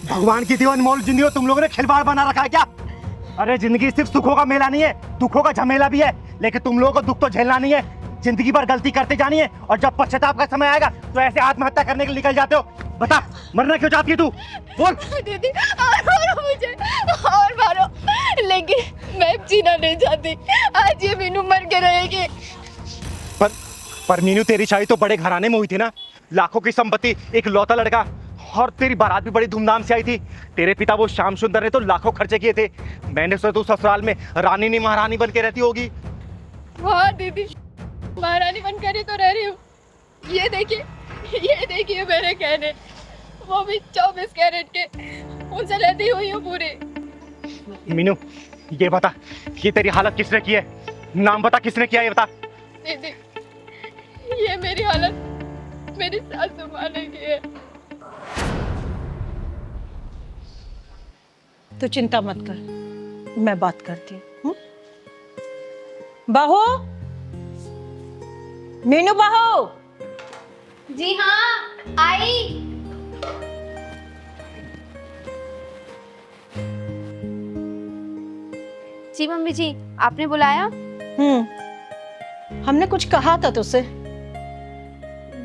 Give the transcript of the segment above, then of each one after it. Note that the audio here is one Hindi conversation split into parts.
भगवान की दी हुई अनमोल जिंदगी को तुम लोगों ने खिलवाड़ बना रखा है क्या? अरे जिंदगी सिर्फ सुखों का मेला नहीं है, दुखों का झमेला भी है। लेकिन तुम लोगों को दुख तो झेलना नहीं है, जिंदगी भर गलती करते जानी है, और जब पश्चाताप का समय आएगा तो ऐसे आत्महत्या करने के लिए निकल जाते हो। बता, मरना क्यों चाहती है तू? बोल। दीदी और मारो मुझे, और मारो, लेकिन मैं जीना नहीं चाहती। आज ये मीनू मर के रहेगी। पर मीनू, तेरी शादी तो बड़े घराने में हुई थी ना, लाखों की संपत्ति, एक लौता लड़का, और तेरी बारात भी बड़ी धूमधाम से आई थी। तेरे पिता वो श्याम सुंदर ने तो लाखों खर्चे किए थे। मैंने सोचा तू ससुराल में रानी नहीं महारानी बन के रहती होगी। हाँ दीदी, महारानी बनकर ही तो रह रही हूँ। ये देखिए मेरे कहने, वो भी 24 कैरेट के, उनसे लेती हुई हूँ पूरी। मीनू, ये बता, ये तेरी हालत किसने की है? नाम बता, किसने किया ये बता। दीदी, ये मेरी हालत मेरी सासू माँ ने की है। तो चिंता मत कर, मैं बात करती हूँ। बहू, मीनू बहू। जी हाँ, आई। जी मम्मी जी, आपने बुलाया? हमने कुछ कहा था तुझसे।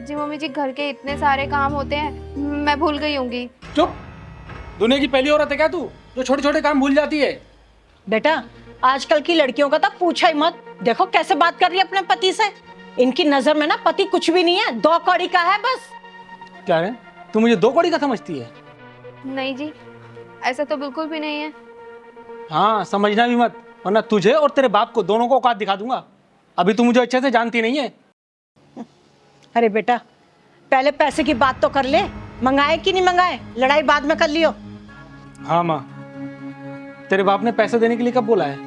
जी मम्मी जी, घर के इतने सारे काम होते हैं, मैं भूल गई होंगी। चुप, दुनिया की पहली औरत है क्या तू जो छोटे छोटे काम भूल जाती है? बेटा, आजकल की लड़कियों का तो पूछा ही मत। देखो कैसे बात कर रही है अपने पति से। इनकी नजर में ना पति कुछ भी नहीं है, 2 कौड़ी का है बस। क्या है, तू मुझे 2 कौड़ी का समझती है? नहीं जी, ऐसा तो बिल्कुल भी नहीं है। हाँ, समझना भी मत, वरना तुझे और तेरे बाप को दोनों को औकात दिखा दूंगा। अभी तू मुझे अच्छे से जानती नहीं है। अरे बेटा, पहले पैसे की बात तो कर ले। मंगाए कि नहीं मंगाए, लड़ाई बाद में कर लियो। हाँ माँ, तेरे बाप ने पैसे देने के लिए कब बोला है?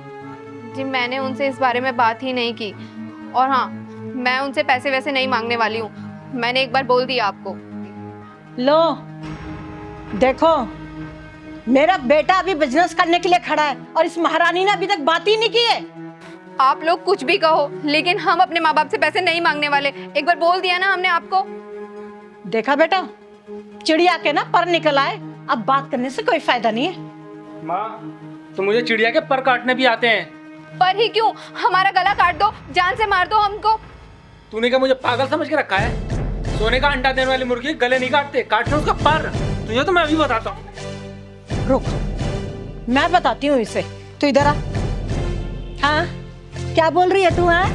जी मैंने उनसे इस बारे में बात ही नहीं की, और हाँ, मैं उनसे पैसे वैसे नहीं मांगने वाली हूँ। मैंने एक बार बोल दिया आपको। लो देखो, मेरा बेटा अभी बिजनेस करने के लिए खड़ा है, और इस महारानी ने अभी तक बात ही नहीं की है। आप लोग कुछ भी कहो, लेकिन हम अपने माँ बाप से पैसे नहीं मांगने वाले। एक बार बोल दिया ना हमने आपको। देखा बेटा, चिड़िया के ना पर निकल आए, अब बात करने से कोई फायदा नहीं है। माँ, तो मुझे चिड़िया के पर काटने भी आते हैं। पर ही क्यों, हमारा गला काट दो, जान से मार दो हमको। तूने क्या मुझे पागल समझ के रखा है? सोने का अंडा देने वाली मुर्गी गले नहीं काटते, काटते उसका पर। तुझे तो मैं अभी बताता हूँ। रुक, मैं बताती हूँ इसे। तू इधर आ। हाँ, क्या बोल रही है तू? हाँ,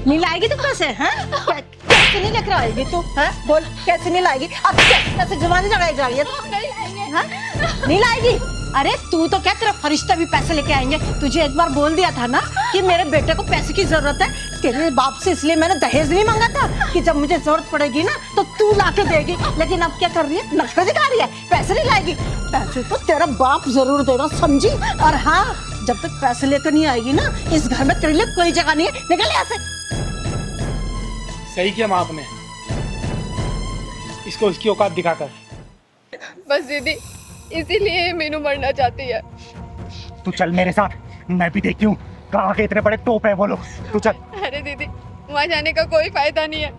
नहीं लाएगी तू पैसे? हाँ, कैसे नहीं लेकर आएगी तू? हाँ, बोल, कैसे नहीं लाएगी? अब कैसे जमाने लगाई जा रही है तू? हाँ, नहीं लाएगी? अरे तू तो क्या, तेरा फरिश्ता भी पैसे लेके आएंगे। तुझे एक बार बोल दिया था ना कि मेरे बेटे को पैसे की जरूरत है। तेरे बाप से इसलिए मैंने दहेज नहीं मांगा था कि जब मुझे जरूरत पड़ेगी ना तो तू लाके देगी। लेकिन अब क्या कर रही है, नखरे दिखा रही है, पैसे नहीं लाएगी। पैसे तो तेरा बाप जरूर देगा, समझी? और हाँ, जब तक पैसे लेकर नहीं आएगी ना, इस घर में तेरे लिए कोई जगह नहीं है। निकल यहाँ से। सही किया माँ आपने, इसको उसकी औकात दिखाकर। बस दीदी, इसीलिए मीनू मरना चाहती है। तू चल मेरे साथ, मैं भी देखती हूँ कहाँ के इतने बड़े टोप है वो लोग। तू चल। अरे दीदी, वहाँ जाने का कोई फायदा नहीं है,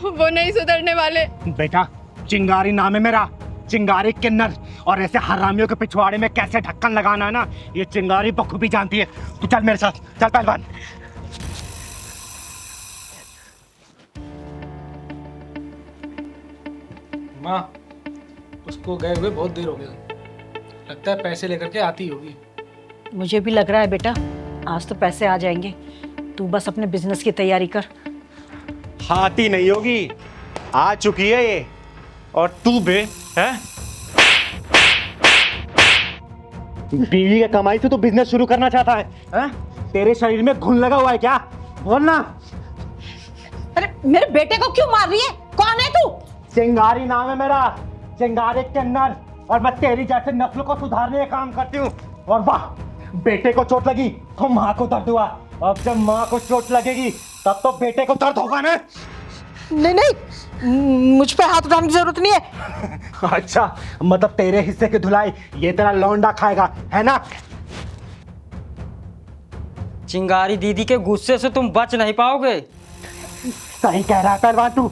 वो नहीं सुधरने वाले। बेटा, चिंगारी नाम है मेरा, चिंगारी किन्नर, और ऐसे हरामियों के पिछवाड़े में कैसे ढक्कन लगाना है ना, ये चिंगारी बखूबी जानती है। तू चल मेरे साथ, चल पहलवान। माँ, उसको गए हुए बहुत देर हो गई, लगता है पैसे लेकर के आती होगी। मुझे भी लग रहा है बेटा, आज तो पैसे आ जाएंगे। तू बस अपने बिजनेस की तैयारी कर। आती नहीं होगी, आ चुकी है ये। और तू बे है, बीवी की कमाई से तो बिजनेस शुरू करना चाहता है? तेरे शरीर में घुन लगा हुआ है क्या? बोलना। अरे मेरे बेटे को क्यों मार रही है? कौन है तू? चिंगारी नाम है मेरा, चिंगारी किन्नर, और मैं तेरी जैसे नस्ल को सुधारने का काम करती हूँ। और वाह, बेटे को चोट लगी तो माँ को दर्द हुआ, अब जब माँ को चोट लगेगी तब तो बेटे को दर्द होगा ना। नहीं नहीं, मुझ पे हाथ उठाने की जरूरत नहीं है। अच्छा, मतलब तेरे हिस्से की धुलाई ये तेरा लौंडा खाएगा, है ना? चिंगारी दीदी के गुस्से से तुम बच नहीं पाओगे। सही कह रहा है पहलवान तू।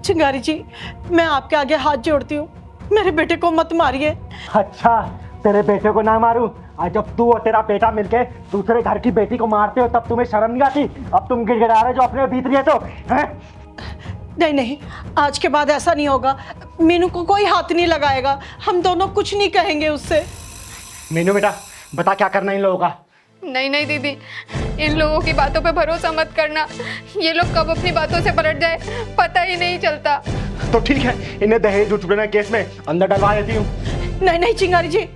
चिंगारी जी, मैं आपके आगे हाथ जोड़ती हूँ, मेरे बेटे को मत मारिए। अच्छा, तेरे बेटे को ना मारूं? आज जब तू और तेरा बेटा मिलके दूसरे घर की बेटी को मारते हो तब तुम्हें शर्म नहीं आती? अब तुम गिड़गिड़ा रहे जो अपने बीत रही है तो, हैं? नहीं नहीं, आज के बाद ऐसा नहीं होगा। मीनू को कोई हाथ नहीं लगाएगा, हम दोनों कुछ नहीं कहेंगे उससे। मीनू बेटा, बता क्या करना इन लोगों का? नहीं नहीं दीदी, इन लोगों की बातों पे भरोसा मत करना। ये लोग कब अपनी बातों से पलट जाए पता ही नहीं चलता। तो ठीक है, इन्हें दहेज उठवाने केस में अंदर डलवा देती हूँ। नहीं नहीं चिंगारी जी,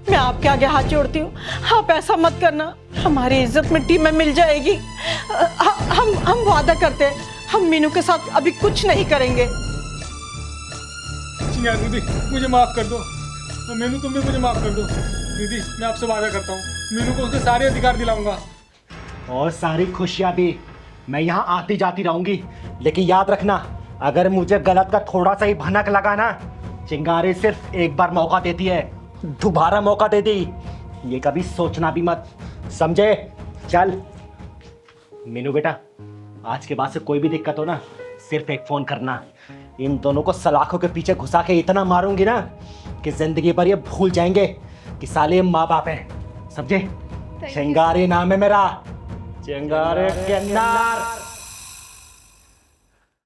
मैं आपके आगे हाथ जोड़ती हूँ, आप ऐसा मत करना। हमारी इज्जत मिट्टी में मिल जाएगी। हम वादा करते हैं, हम मीनू के साथ अभी कुछ नहीं करेंगे। चिंगारी दीदी, मुझे माफ कर दो। और मीनू, तुम भी मुझे माफ कर दो। दीदी, मैं आपसे वादा करता हूँ, मीनू को उसके सारे अधिकार दिलाऊंगा। और सारी खुशियाँ भी। मैं यहाँ आती जाती रहूंगी, लेकिन याद रखना, अगर मुझे गलत का थोड़ा सा ही भनक लगा ना, चिंगारी सिर्फ एक बार मौका देती है, दोबारा मौका देती ये कभी सोचना भी मत, समझे? चल मीनू बेटा, आज के बाद से कोई भी दिक्कत हो ना, सिर्फ एक फोन करना। इन दोनों को सलाखों के पीछे घुसा के इतना मारूंगी ना कि जिंदगी भर ये भूल जाएंगे कि साले माँ बाप हैं, समझे? चिंगारी नाम है मेरा, चिंगारी के नार।